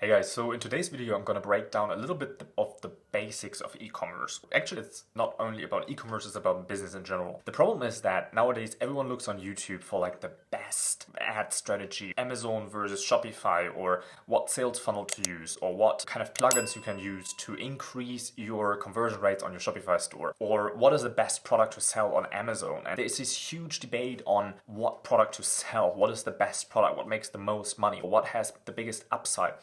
Hey guys, so in today's video I'm gonna break down a little bit of the basics of e-commerce. Actually, it's not only about e-commerce, it's about business in general. The problem is that nowadays everyone looks on YouTube for like the best ad strategy, Amazon versus Shopify, or what sales funnel to use, or what kind of plugins you can use to increase your conversion rates on your Shopify store, or what is the best product to sell on Amazon. And there's this huge debate on what product to sell, what is the best product, what makes the most money, or what has the biggest upside.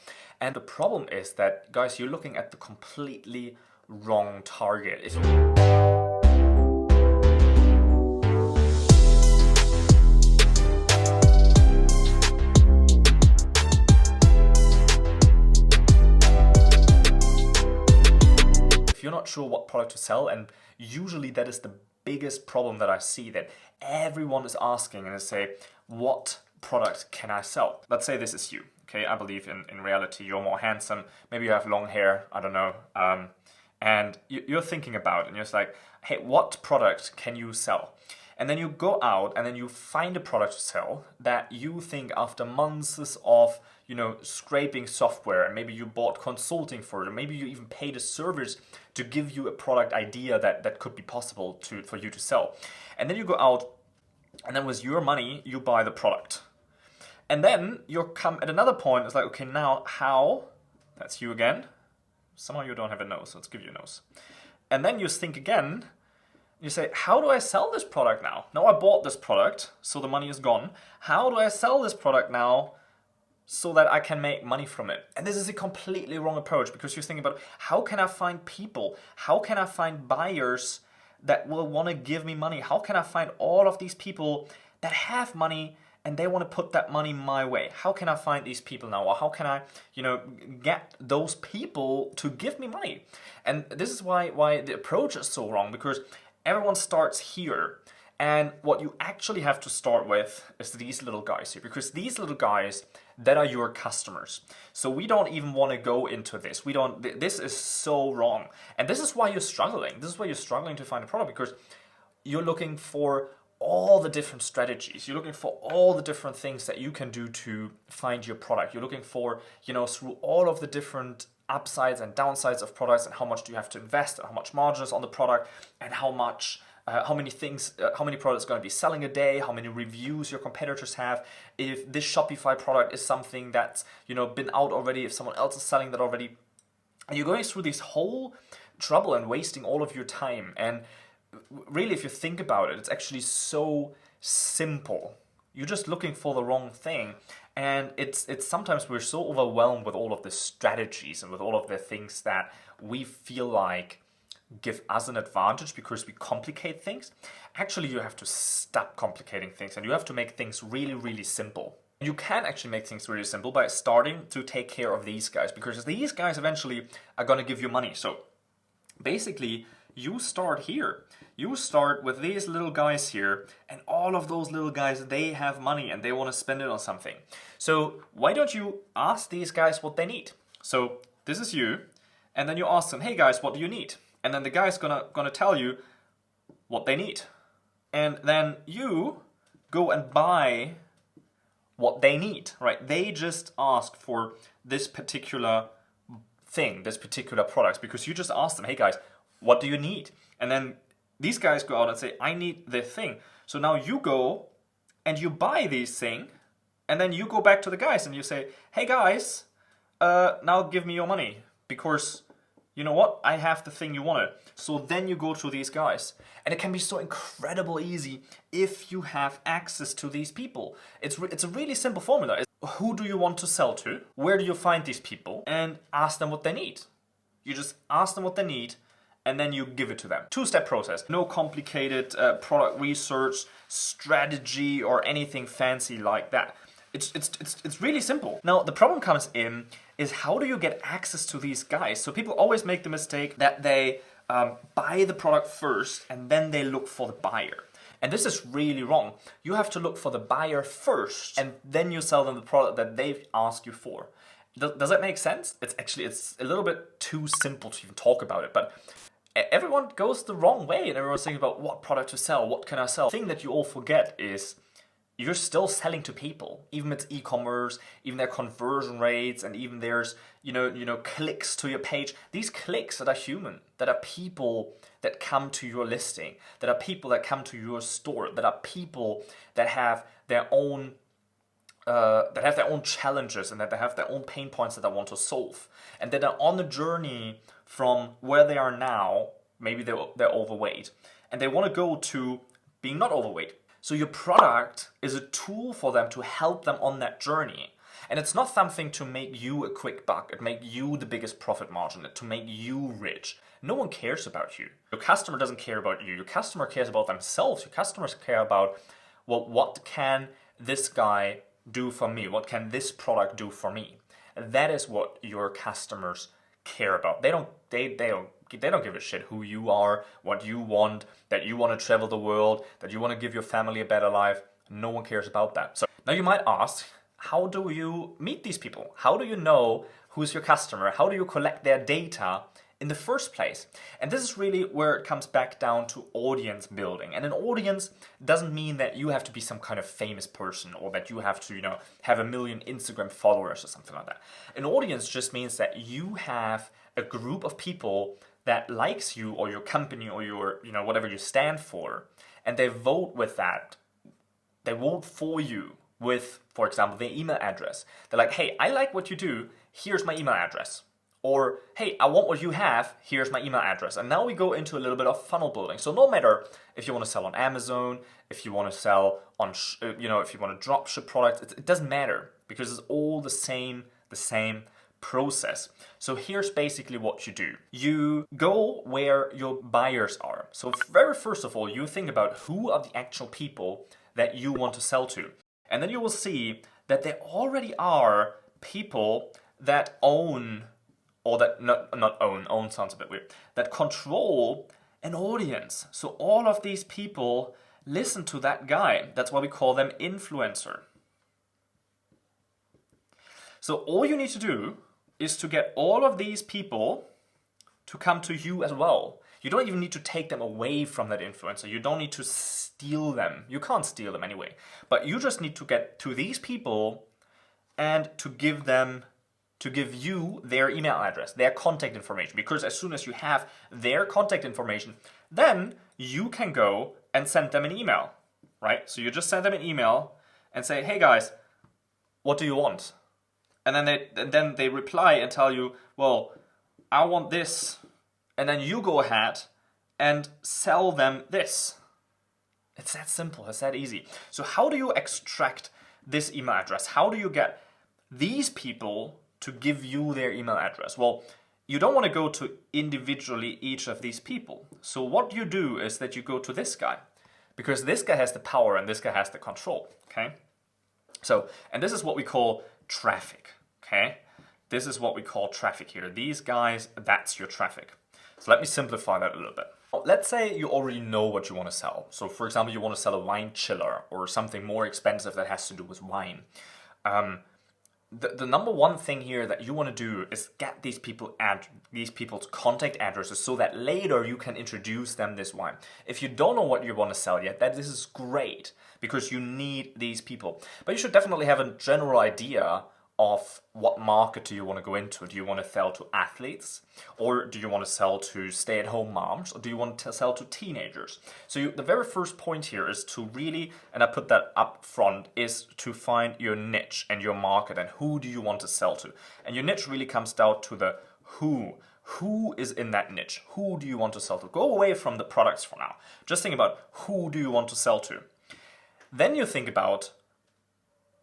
And the problem is that, guys, you're looking at the completely wrong target. If you're not sure what product to sell, and usually that is the biggest problem that I see, that everyone is asking and they say, what product can I sell? Let's say this is you. Okay, I believe in reality you're more handsome, maybe you have long hair, I don't know, and you're thinking about it and you're just like, hey, what product can you sell? And then you go out and then you find a product to sell that you think after months of, scraping software, and maybe you bought consulting for it, or maybe you even paid a service to give you a product idea that could be possible for you to sell. And then you go out and then with your money, you buy the product. And then you come at another point, it's like, okay, now how? That's you again. Somehow you don't have a nose, so let's give you a nose. And then you think again, you say, how do I sell this product now? Now I bought this product, so the money is gone. How do I sell this product now so that I can make money from it? And this is a completely wrong approach, because you're thinking about, how can I find people? How can I find buyers that will want to give me money? How can I find all of these people that have money and they want to put that money my way? How can I find these people now? Or how can I, get those people to give me money? And this is why the approach is so wrong, because everyone starts here. And what you actually have to start with is these little guys here, because these little guys, that are your customers. So we don't even want to go into this. This is so wrong. And this is why you're struggling. This is why you're struggling to find a product, because you're looking for all the different strategies. You're looking for all the different things that you can do to find your product. You're looking for, through all of the different upsides and downsides of products, and how much do you have to invest, and how much margin is on the product, and how many products are going to be selling a day, how many reviews your competitors have, if this Shopify product is something that's, been out already, if someone else is selling that already. And you're going through this whole trouble and wasting all of your time. And really, if you think about it, it's actually so simple. You're just looking for the wrong thing. And it's sometimes we're so overwhelmed with all of the strategies and with all of the things that we feel like give us an advantage because we complicate things. Actually, you have to stop complicating things, and you have to make things really, really simple. You can actually make things really simple by starting to take care of these guys, because these guys eventually are going to give you money. So basically, you start here. You start with these little guys here, and all of those little guys, they have money and they want to spend it on something. So why don't you ask these guys what they need? So this is you, and then you ask them, hey guys, what do you need? And then the guy's gonna tell you what they need. And then you go and buy what they need, right? They just ask for this particular thing, this particular product, because you just ask them, hey guys, what do you need? And then these guys go out and say, I need this thing. So now you go and you buy this thing, and then you go back to the guys and you say, hey guys, now give me your money, because you know what? I have the thing you wanted. So then you go to these guys. And it can be so incredibly easy if you have access to these people. It's a really simple formula. Who do you want to sell to? Where do you find these people? And ask them what they need. You just ask them what they need, and then you give it to them. Two-step process. No complicated product research, strategy, or anything fancy like that. It's really simple. Now, the problem comes in is, how do you get access to these guys? So people always make the mistake that they buy the product first and then they look for the buyer. And this is really wrong. You have to look for the buyer first, and then you sell them the product that they've asked you for. Does that make sense? It's a little bit too simple to even talk about it, but everyone goes the wrong way, and everyone's thinking about what product to sell, what can I sell. The thing that you all forget is you're still selling to people. Even it's e-commerce, even their conversion rates, and even there's, clicks to your page. These clicks that are human, that are people that come to your listing, that are people that come to your store, that are people that have their own challenges and that they have their own pain points that they want to solve, and that are on the journey from where they are now. Maybe they're overweight, and they want to go to being not overweight. So your product is a tool for them to help them on that journey. And it's not something to make you a quick buck, to make you the biggest profit margin, to make you rich. No one cares about you. Your customer doesn't care about you. Your customer cares about themselves. Your customers care about, well, what can this guy do for me? What can this product do for me? That is what your customers care about. They don't give a shit who you are, what you want, that you want to travel the world, that you want to give your family a better life. No one cares about that. So now you might ask, how do you meet these people? How do you know who's your customer? How do you collect their data in the first place? And this is really where it comes back down to audience building. And an audience doesn't mean that you have to be some kind of famous person, or that you have to, have 1 million Instagram followers or something like that. An audience just means that you have a group of people that likes you or your company or your, whatever you stand for, and they vote with that. They vote for you with, for example, their email address. They're like, hey, I like what you do, here's my email address. Or, hey, I want what you have, here's my email address. And now we go into a little bit of funnel building. So no matter if you want to sell on Amazon, if you want to sell on, if you want to drop ship products, it doesn't matter, because it's all the same process. So here's basically what you do. You go where your buyers are. So very first of all, you think about who are the actual people that you want to sell to. And then you will see that there already are people that own, or that not own sounds a bit weird, that control an audience. So all of these people listen to that guy. That's why we call them influencer. So all you need to do is to get all of these people to come to you as well. You don't even need to take them away from that influencer. You don't need to steal them. You can't steal them anyway. But you just need to get to these people and to give you their email address, their contact information. Because as soon as you have their contact information, then you can go and send them an email, right? So you just send them an email and say, hey guys, what do you want? And then they reply and tell you, well, I want this. And then you go ahead and sell them this. It's that simple, it's that easy. So how do you extract this email address? How do you get these people to give you their email address? Well, you don't want to go to individually each of these people. So what you do is that you go to this guy, because this guy has the power and this guy has the control, okay? So, and this is what we call traffic, okay? This is what we call traffic here. These guys, that's your traffic. So let me simplify that a little bit. Let's say you already know what you want to sell. So for example, you want to sell a wine chiller or something more expensive that has to do with wine. The number one thing here that you want to do is get these people's contact addresses so that later you can introduce them this wine. If you don't know what you want to sell yet, this is great because you need these people. But you should definitely have a general idea of what market do you want to go into. Do you want to sell to athletes, or do you want to sell to stay-at-home moms, or do you want to sell to teenagers? So the very first point here is to really, and I put that up front, is to find your niche and your market and who do you want to sell to. And your niche really comes down to the who. Who is in that niche? Who do you want to sell to? Go away from the products for now. Just think about who do you want to sell to. Then you think about,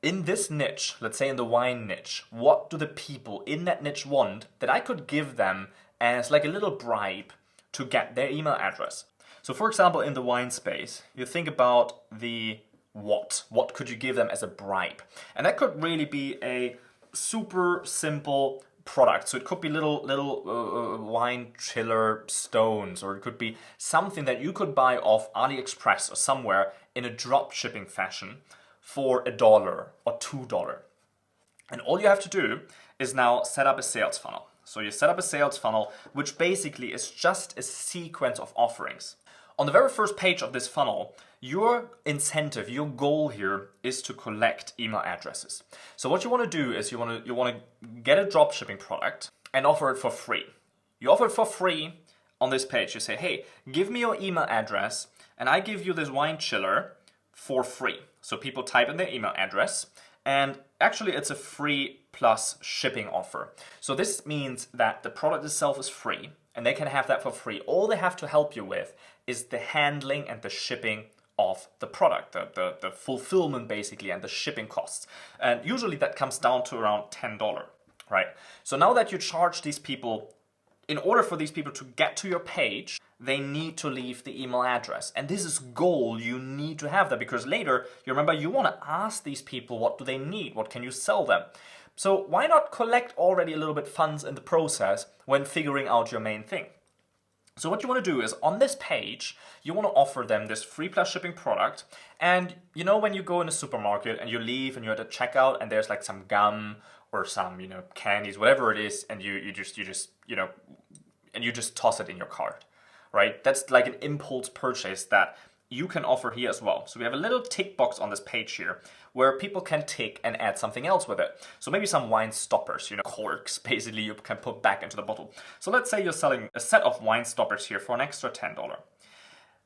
in this niche, let's say in the wine niche, what do the people in that niche want that I could give them as like a little bribe to get their email address? So for example, in the wine space, you think about the what. What could you give them as a bribe? And that could really be a super simple product. So it could be little wine chiller stones, or it could be something that you could buy off AliExpress or somewhere in a drop shipping fashion for $1 or $2. And all you have to do is now set up a sales funnel. So you set up a sales funnel, which basically is just a sequence of offerings. On the very first page of this funnel, your incentive, your goal here is to collect email addresses. So what you want to do is you want to get a dropshipping product and offer it for free. You offer it for free on this page. You say, hey, give me your email address and I give you this wine chiller for free. So people type in their email address and actually it's a free plus shipping offer. So this means that the product itself is free and they can have that for free. All they have to help you with is the handling and the shipping of the product, the fulfillment basically and the shipping costs. And usually that comes down to around $10, right? So now that you charge these people, in order for these people to get to your page, they need to leave the email address. And this is gold. You need to have that because later, you remember, you want to ask these people, what do they need? What can you sell them? So why not collect already a little bit funds in the process when figuring out your main thing? So what you want to do is on this page, you want to offer them this free plus shipping product. And you know, when you go in a supermarket and you leave and you're at the checkout and there's like some gum or some, candies, whatever it is, and you just toss it in your cart, right? That's like an impulse purchase that you can offer here as well. So we have a little tick box on this page here where people can tick and add something else with it. So maybe some wine stoppers, corks, basically you can put back into the bottle. So let's say you're selling a set of wine stoppers here for an extra $10.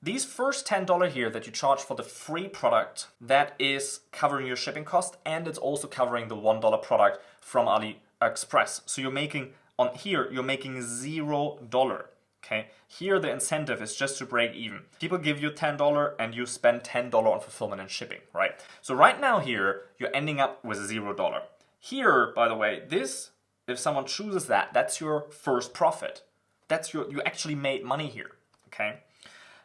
These first $10 here that you charge for the free product, that is covering your shipping cost and it's also covering the $1 product from AliExpress. So you're making $0. Okay, here the incentive is just to break even. People give you $10 and you spend $10 on fulfillment and shipping, right? So right now here, you're ending up with $0. Here, by the way, this, if someone chooses that, that's your first profit. You actually made money here, okay?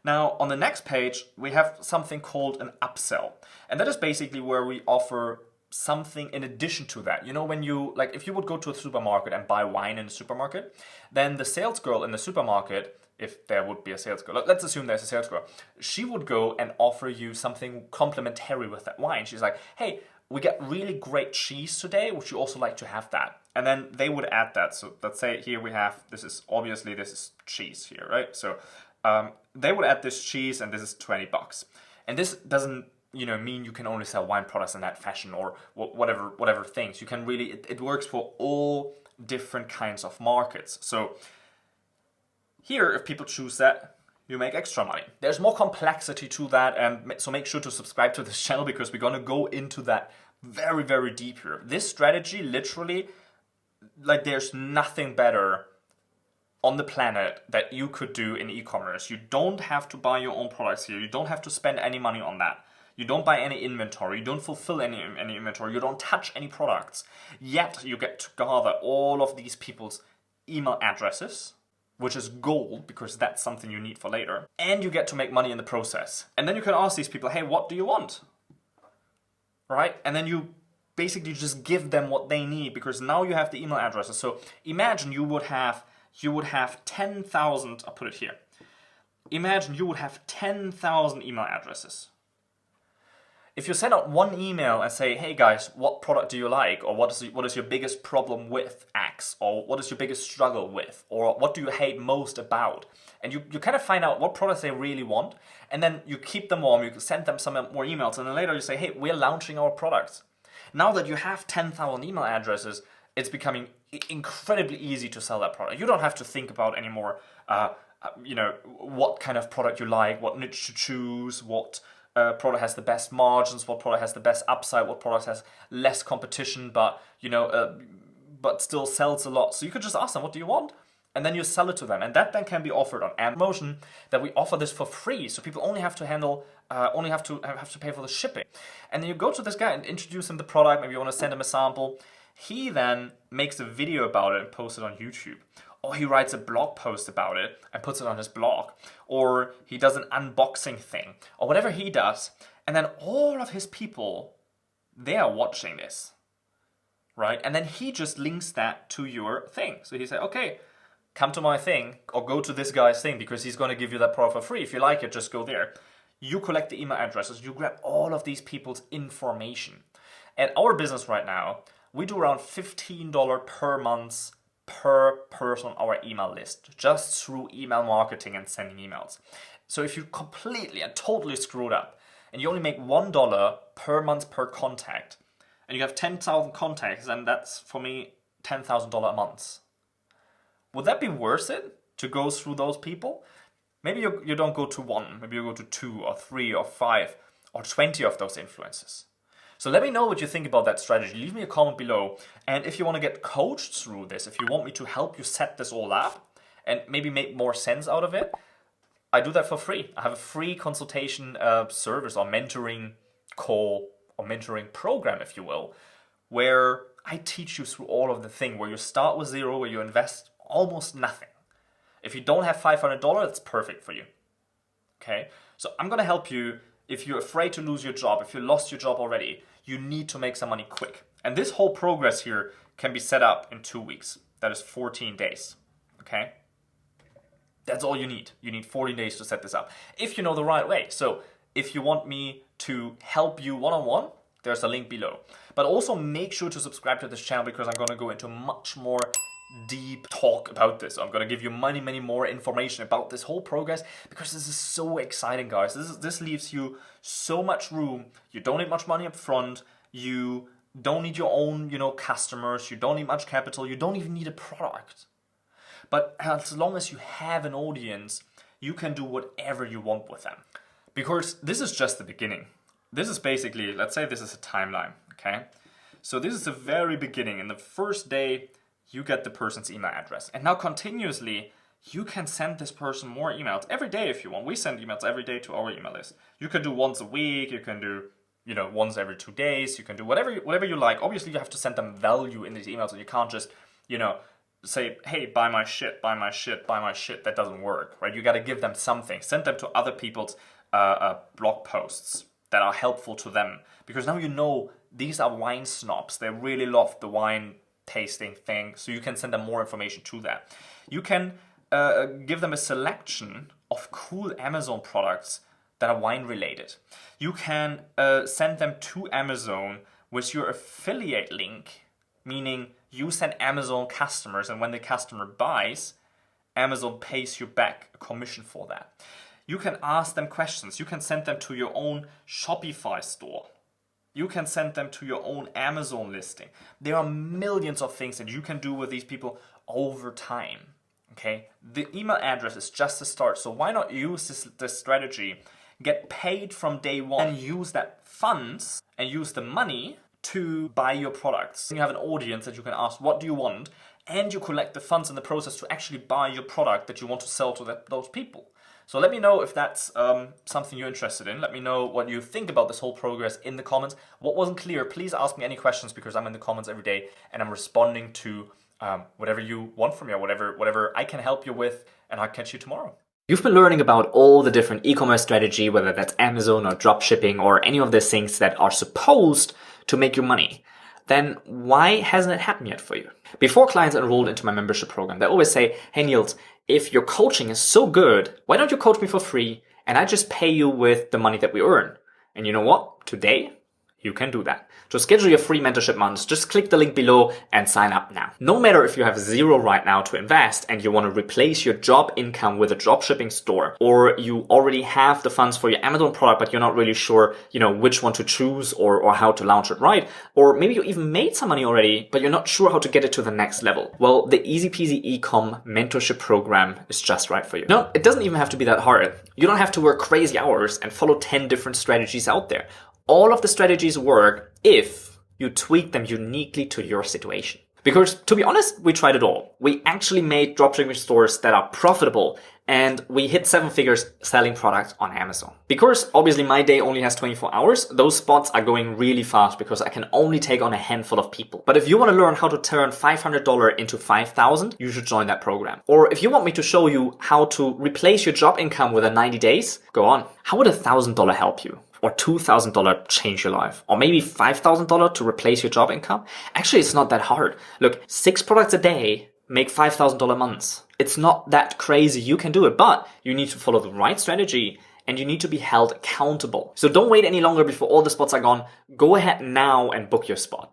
Now, on the next page, we have something called an upsell. And that is basically where we offer something in addition to that. When if you would go to a supermarket and buy wine in a supermarket, then the sales girl in the supermarket, if there would be a sales girl, let's assume there's a sales girl, she would go and offer you something complimentary with that wine. She's like, hey, we get really great cheese today, would you also like to have that? And then they would add that. So let's say here we have, this is cheese here, right? So they would add this cheese and this is $20. And this doesn't mean you can only sell wine products in that fashion or whatever things. You can really, it works for all different kinds of markets. So here, if people choose that, you make extra money. There's more complexity to that, and so make sure to subscribe to this channel because we're gonna go into that very, very deep here. This strategy, literally, like there's nothing better on the planet that you could do in e-commerce. You don't have to buy your own products here. You don't have to spend any money on that. You don't buy any inventory, you don't fulfill any inventory, you don't touch any products. Yet you get to gather all of these people's email addresses, which is gold because that's something you need for later. And you get to make money in the process. And then you can ask these people, hey, what do you want? Right? And then you basically just give them what they need because now you have the email addresses. So imagine you would have 10,000, I'll put it here. Imagine you would have 10,000 email addresses. If you send out one email and say, hey guys, what product do you like? Or what is your biggest problem with X? Or what is your biggest struggle with? Or what do you hate most about? And you kind of find out what products they really want. And then you keep them warm, you send them some more emails. And then later you say, hey, we're launching our products. Now that you have 10,000 email addresses, it's becoming incredibly easy to sell that product. You don't have to think about anymore, what kind of product you like, what niche to choose, what product has the best margins, what product has the best upside, what product has less competition, but still sells a lot. So you could just ask them, what do you want? And then you sell it to them. And that then can be offered on Amazon, that we offer this for free. So people only have to pay for the shipping. And then you go to this guy and introduce him the product. Maybe you want to send him a sample. He then makes a video about it and posts it on YouTube. Or he writes a blog post about it and puts it on his blog. Or he does an unboxing thing. Or whatever he does. And then all of his people, they are watching this. Right? And then he just links that to your thing. So he said, okay, come to my thing or go to this guy's thing because he's going to give you that product for free. If you like it, just go there. You collect the email addresses. You grab all of these people's information. And our business right now, we do around $15 per month per person on our email list, just through email marketing and sending emails. So if you completely and totally screwed up and you only make $1 per month per contact and you have 10,000 contacts, then that's for me $10,000 a month. Would that be worth it to go through those people? Maybe you don't go to one, maybe you go to 2 or 3 or 5 or 20 of those influencers. So let me know what you think about that strategy. Leave me a comment below. And if you want to get coached through this, if you want me to help you set this all up and maybe make more sense out of it, I do that for free. I have a free consultation service or mentoring call or mentoring program, if you will, where I teach you through all of the thing, where you start with zero, where you invest almost nothing. If you don't have $500, it's perfect for you. Okay? So I'm going to help you. If you're afraid to lose your job, if you lost your job already, you need to make some money quick. And this whole progress here can be set up in 2 weeks. That is 14 days. Okay? That's all you need. You need 40 days to set this up, if you know the right way. So if you want me to help you one-on-one, there's a link below. But also make sure to subscribe to this channel, because I'm going to go into much more deep talk about this. I'm going to give you many more information about this whole progress, because this is so exciting, guys. This leaves you so much room. You don't need much money up front. You don't need your own, customers. You don't need much capital. You don't even need a product. But as long as you have an audience, you can do whatever you want with them. Because this is just the beginning. This is basically, let's say this is a timeline, okay? So this is the very beginning. In the first day, you get the person's email address. And now continuously, you can send this person more emails every day if you want. We send emails every day to our email list. You can do once a week. You can do, once every 2 days. You can do whatever you like. Obviously, you have to send them value in these emails. And you can't just, say, hey, buy my shit, buy my shit, buy my shit. That doesn't work, right? You got to give them something. Send them to other people's blog posts that are helpful to them. Because now these are wine snobs. They really love the wine tasting thing, so you can send them more information to that. You can give them a selection of cool Amazon products that are wine related. You can send them to Amazon with your affiliate link, meaning you send Amazon customers, and when the customer buys, Amazon pays you back a commission for that. You can ask them questions. You can send them to your own Shopify store. You can send them to your own Amazon listing. There are millions of things that you can do with these people over time. Okay? The email address is just the start. So why not use this strategy, get paid from day one, and use that funds and use the money to buy your products. You have an audience that you can ask, what do you want? And you collect the funds in the process to actually buy your product that you want to sell to those people. So let me know if that's something you're interested in. Let me know what you think about this whole progress in the comments. What wasn't clear, please ask me any questions, because I'm in the comments every day and I'm responding to whatever you want from me, or whatever I can help you with, and I'll catch you tomorrow. You've been learning about all the different e-commerce strategy, whether that's Amazon or dropshipping or any of the things that are supposed to make you money. Then why hasn't it happened yet for you? Before clients enrolled into my membership program, they always say, hey Nils, if your coaching is so good, why don't you coach me for free and I just pay you with the money that we earn? And you know what? Today, you can do that. To schedule your free mentorship months, just click the link below and sign up now. No matter if you have zero right now to invest and you want to replace your job income with a dropshipping store, or you already have the funds for your Amazon product, but you're not really sure, which one to choose or how to launch it right, or maybe you even made some money already, but you're not sure how to get it to the next level. Well, the Easy Peasy Ecom mentorship program is just right for you. No, it doesn't even have to be that hard. You don't have to work crazy hours and follow 10 different strategies out there. All of the strategies work if you tweak them uniquely to your situation. Because to be honest, we tried it all. We actually made dropshipping stores that are profitable, and we hit 7 figures selling products on Amazon. Because obviously my day only has 24 hours, those spots are going really fast because I can only take on a handful of people. But if you want to learn how to turn $500 into $5,000, you should join that program. Or if you want me to show you how to replace your job income within 90 days, go on. How would $1,000 help you? Or $2,000 change your life? Or maybe $5,000 to replace your job income? Actually, it's not that hard. Look, 6 products a day make $5,000 months. It's not that crazy. You can do it, but you need to follow the right strategy and you need to be held accountable. So don't wait any longer before all the spots are gone. Go ahead now and book your spot.